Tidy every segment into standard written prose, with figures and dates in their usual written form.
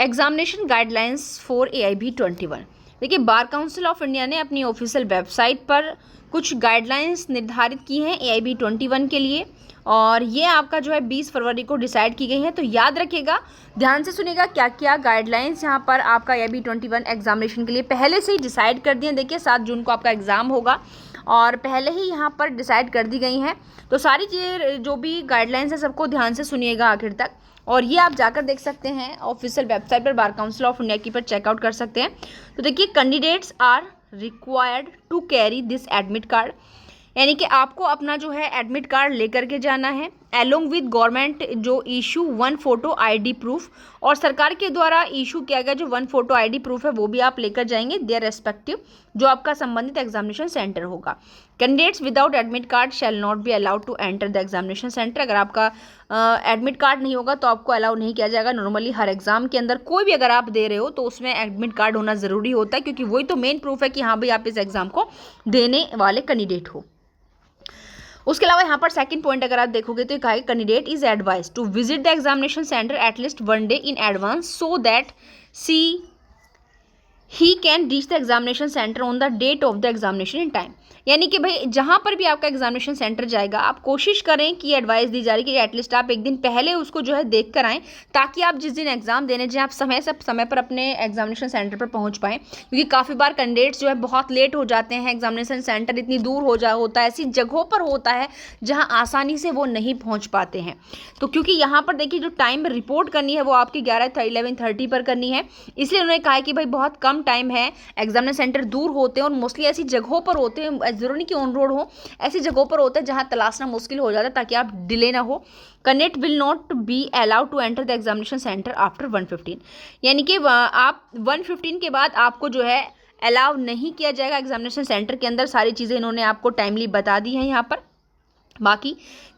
Examination guidelines for AIB21। देखिए, bar council of India ने अपनी ऑफिशियल वेबसाइट पर कुछ गाइडलाइंस निर्धारित की हैं AIB21 के लिए, और ये आपका जो है 20 फरवरी को डिसाइड की गई है। तो याद रखिएगा, ध्यान से सुनिएगा क्या क्या गाइडलाइंस यहाँ पर आपका AIB21 एग्जामिनेशन के लिए पहले से ही डिसाइड कर दिए। देखिए, 7 जून को आपका एग्ज़ाम होगा और पहले ही यहाँ पर डिसाइड कर दी गई हैं। तो सारी चीज़ें जो भी गाइडलाइंस है सबको ध्यान से सुनिएगा आखिर तक, और ये आप जाकर देख सकते हैं ऑफिशियल वेबसाइट पर, बार काउंसिल ऑफ इंडिया की पर चेकआउट कर सकते हैं। तो देखिए, candidates are required to carry this admit card, यानी कि आपको अपना जो है एडमिट कार्ड लेकर के जाना है, एलोंग विद गवर्नमेंट जो इशू 1 फोटो ID प्रूफ, और सरकार के द्वारा इशू किया गया जो 1 फोटो ID प्रूफ है वो भी आप लेकर जाएंगे देयर रेस्पेक्टिव जो आपका संबंधित एग्जामिनेशन सेंटर होगा। Candidates without admit card shall not be allowed to enter the examination centre. अगर आपका एडमिट कार्ड नहीं होगा तो आपको अलाउ नहीं किया जाएगा। नॉर्मली हर एग्जाम के अंदर कोई भी अगर आप दे रहे हो तो उसमें एडमिट कार्ड होना ज़रूरी होता है, क्योंकि वही तो मेन प्रूफ है कि हाँ भाई आप इस एग्जाम को देने वाले कैंडिडेट हो। उसके अलावा यहाँ पर सेकंड पॉइंट अगर आप देखोगे तो कहा है candidate is advise to visit the examination centre at least 1 day in advance so that he can reach the examination centre on the date of the examination in time. यानी कि भाई जहाँ पर भी आपका एग्जामिनेशन सेंटर जाएगा आप कोशिश करें कि एडवाइस दी जा रही है कि एटलीस्ट आप एक दिन पहले उसको जो है देख कर आएँ, ताकि आप जिस दिन एग्जाम देने जाएँ आप समय पर अपने एग्जामिनेशन सेंटर पर पहुँच पाएँ। क्योंकि काफ़ी बार कैंडिडेट्स जो है बहुत लेट हो जाते हैं, एग्जामिनेशन सेंटर इतनी दूर होता है, ऐसी जगहों पर होता है जहाँ आसानी से वो नहीं पहुँच पाते हैं। तो क्योंकि यहाँ पर देखिए जो टाइम रिपोर्ट करनी है वो आपकी 11:30 पर करनी है, इसलिए उन्होंने कहा है कि भाई बहुत कम टाइम है, एग्जामिनेशन सेंटर दूर होते हैं और मोस्टली ऐसी जगहों पर होते हैं, जरूरी नहीं कि ऑन रोड हो, ऐसी जगहों पर होता है जहां तलाशना मुश्किल हो जाता है, ताकि आप डिले ना हो। Candidate will not be allowed to enter the examination centre after 1:15, यानी कि आप 1:15 के बाद आपको जो है अलाउ नहीं किया जाएगा एग्जामिनेशन सेंटर के अंदर। सारी चीज़ें इन्होंने आपको टाइमली बता दी हैं यहाँ पर। बाकी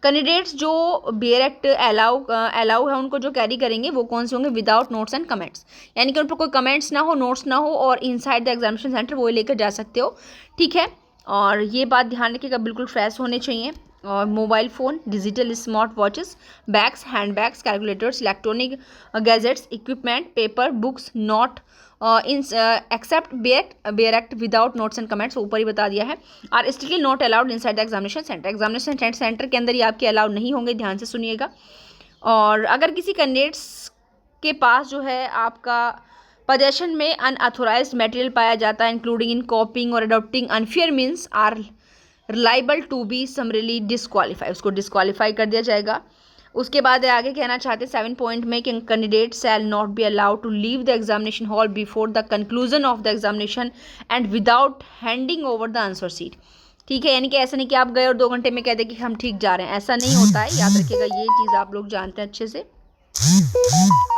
कैंडिडेट्स जो बेयर एक्ट अलाउ है उनको जो कैरी करेंगे वो कौन से होंगे, विदाउट नोट्स एंड कमेंट्स, यानी कि उन पर कोई कमेंट्स ना हो, नोट्स ना हो, और इनसाइड द एग्जामिनेशन सेंटर वो लेकर जा सकते हो। ठीक है, और ये बात ध्यान रखिएगा बिल्कुल फ्रेश होने चाहिए। और mobile phone, digital smart watches, bags, hand bags, calculators, electronic gadgets, equipment, paper, books not except bare act without notes and comments, ऊपर ही बता दिया है। Are still not allowed inside the examination centre, examination centre के अंदर ही आपके allowed नहीं होंगे, ध्यान से सुनिएगा। और अगर किसी कैंडिडेट्स के पास जो है आपका पोजेशन में अनऑथोराइज मटेरियल पाया जाता है, इंक्लूडिंग इन कॉपिंग और adopting unfair means, are liable to be summarily disqualify, उसको डिस्क्वालीफाई कर दिया जाएगा। उसके बाद आगे कहना चाहते हैं 7 पॉइंट में कि candidate shall not be allowed to leave the examination hall before the conclusion of the examination and without handing over the answer sheet. ठीक है, यानी कि ऐसा नहीं कि आप गए और 2 घंटे में कह दें कि हम ठीक जा रहे हैं, ऐसा नहीं होता है, याद रखिएगा, ये चीज़ आप लोग जानते हैं अच्छे से।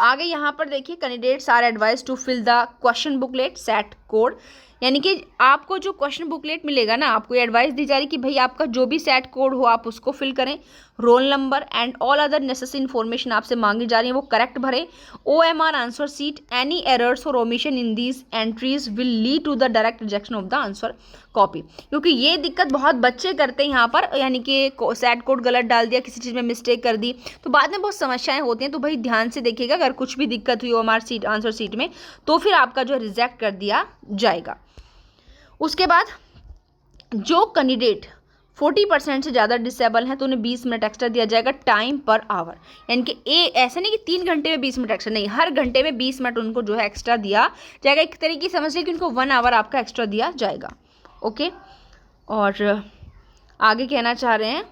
आगे यहाँ पर देखिए candidates are advise to fill the question booklet set code, यानी कि आपको जो क्वेश्चन बुकलेट मिलेगा ना, आपको एडवाइस दी जा रही कि भाई आपका जो भी सेट कोड हो आप उसको फिल करें, roll number and all other necessary information आपसे मांगी जा रही है वो करेक्ट भरें। OMR answer sheet, any errors और omission in these entries will lead to the direct rejection of the answer copy, क्योंकि ये दिक्कत बहुत बच्चे करते हैं यहाँ पर, यानी कि सेट कोड गलत डाल दिया, किसी चीज़ में मिस्टेक कर दी तो बाद में बहुत समस्याएं होती हैं। तो भाई ध्यान से देखिएगा, अगर कुछ भी दिक्कत हुई OMR सीट आंसर सीट में तो फिर आपका जो रिजेक्ट कर दिया जाएगा। उसके बाद जो कैंडिडेट 40% से ज़्यादा डिसेबल हैं तो उन्हें 20 मिनट एक्स्ट्रा दिया जाएगा टाइम पर आवर, यानी कि ऐसा नहीं कि 3 घंटे में 20 मिनट एक्स्ट्रा, नहीं, हर घंटे में 20 मिनट उनको जो है एक्स्ट्रा दिया जाएगा। एक तरीके से समझ लीजिए कि उनको 1 आवर आपका एक्स्ट्रा दिया जाएगा। ओके, और आगे कहना चाह रहे हैं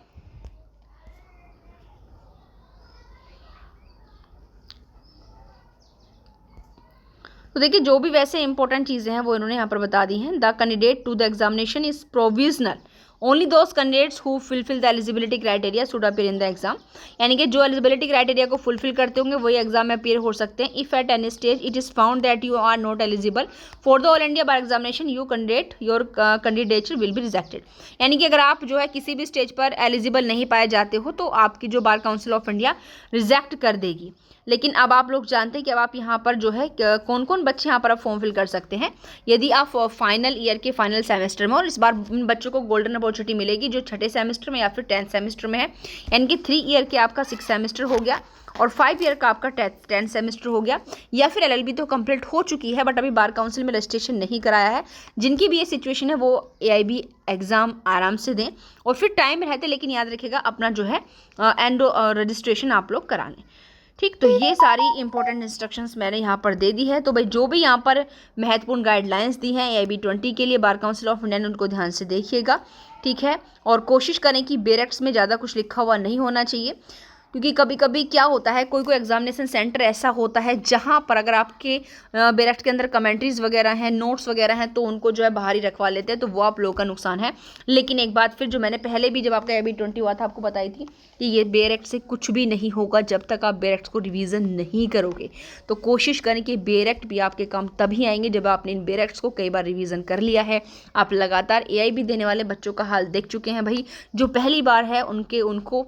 तो देखिए जो भी वैसे इंपॉर्टेंट चीज़ें हैं वो इन्होंने यहाँ पर बता दी हैं। The candidate to the examination is provisional, only those candidates who fulfil the eligibility criteria should appear in the exam, यानी कि जो एलिजिबिलिटी क्राइटेरिया को फुलफिल करते होंगे वही एग्जाम में अपीयर हो सकते हैं। If at any stage it is found that you are not eligible for the All India Bar Examination your candidature will be rejected, यानी कि अगर आप जो है किसी भी स्टेज पर एलिजिबल नहीं पाए जाते हो तो आपकी जो bar council of India reject कर देगी। लेकिन अब आप लोग जानते हैं कि अब आप यहाँ पर जो है कौन कौन बच्चे यहाँ पर आप फॉर्म फिल कर सकते हैं। यदि आप फाइनल ईयर के फाइनल सेमेस्टर में, और इस बार बच्चों को गोल्डन अपॉर्चुनिटी मिलेगी जो छठे सेमेस्टर में या फिर 10th सेमेस्टर में है, यानी कि 3 ईयर के आपका 6 सेमेस्टर हो गया, और 5 ईयर का आपका 10 सेमेस्टर हो गया, या फिर LLB तो कंप्लीट हो चुकी है बट अभी बार काउंसिल में रजिस्ट्रेशन नहीं कराया है। जिनकी भी ये सिचुएशन है वो AIB एग्ज़ाम आराम से दें और फिर टाइम रहते, लेकिन याद रखिएगा अपना जो है रजिस्ट्रेशन आप लोग करा लें। ठीक, तो ये सारी इंपॉर्टेंट इंस्ट्रक्शंस मैंने यहाँ पर दे दी है। तो भाई जो भी यहाँ पर महत्वपूर्ण गाइडलाइंस दी हैं AIB 20 के लिए बार काउंसिल ऑफ इंडिया ने, उनको ध्यान से देखिएगा। ठीक है, और कोशिश करें कि बेरेक्ट्स में ज़्यादा कुछ लिखा हुआ नहीं होना चाहिए, क्योंकि कभी कभी क्या होता है, कोई कोई एग्जामिनेशन सेंटर ऐसा होता है जहाँ पर अगर आपके बेरेक्ट के अंदर कमेंट्रीज वगैरह हैं, नोट्स वगैरह हैं, तो उनको जो है बाहर ही रखवा लेते हैं, तो वो आप लोगों का नुकसान है। लेकिन एक बात फिर जो मैंने पहले भी जब आपका AIB 20 हुआ था आपको बताई थी कि ये बेरेक्ट से कुछ भी नहीं होगा जब तक आप बेरेक्ट को रिवीजन नहीं करोगे। तो कोशिश करें कि बेरेक्ट भी आपके काम तभी आएंगे जब आपने इन बेरेक्ट्स को कई बार रिवीजन कर लिया है। आप लगातार AIB देने वाले बच्चों का हाल देख चुके हैं भाई। जो पहली बार है उनको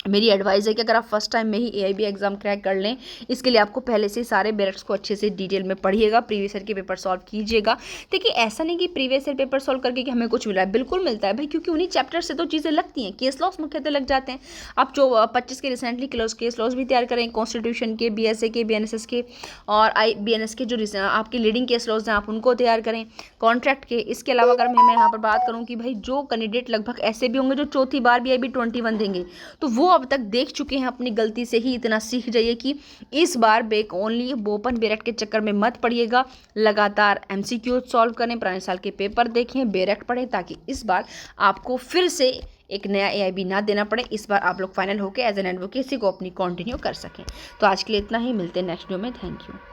मेरी एडवाइस है कि अगर आप फर्स्ट टाइम में ही AIB एग्जाम क्रैक कर लें, इसके लिए आपको पहले से सारे बेरेक्ट्स को अच्छे से डिटेल में पढ़िएगा, प्रीवियस ईयर के पेपर सॉल्व कीजिएगा। देखिए ऐसा नहीं कि प्रीवियस ईयर पेपर सॉल्व करके कि हमें कुछ मिला है, बिल्कुल मिलता है भाई, क्योंकि उन्हीं चैप्टर से तो चीज़ें लगती हैं। केस लॉस मुख्यतः लग जाते हैं। आप जो 25 के रिसेंटली केस लॉस भी तैयार करें, कॉन्स्टिट्यूशन के, BSA के, BNSS के और BNS के जो आपके लीडिंग केस लॉस हैं आप उनको तैयार करें, कॉन्ट्रैक्ट के। इसके अलावा अगर मैं यहाँ पर बात करूँ कि भाई जो कैंडिडेट लगभग ऐसे भी होंगे जो चौथी बार भी AIB 21 देंगे, तो वो अब तक देख चुके हैं अपनी गलती से ही इतना सीख जाइए कि इस बार बेक ओनली ओपन बेरेक्ट के चक्कर में मत पड़िएगा। लगातार MCQ सॉल्व करें, पुराने साल के पेपर देखें, बेरेक्ट पढ़ें, ताकि इस बार आपको फिर से एक नया AIB ना देना पड़े। इस बार आप लोग फाइनल होकर एज एन एडवोकेसी को अपनी कंटिन्यू कर सकें। तो आज के लिए इतना ही, मिलते हैं नेक्स्ट वीडियो में। Thank you.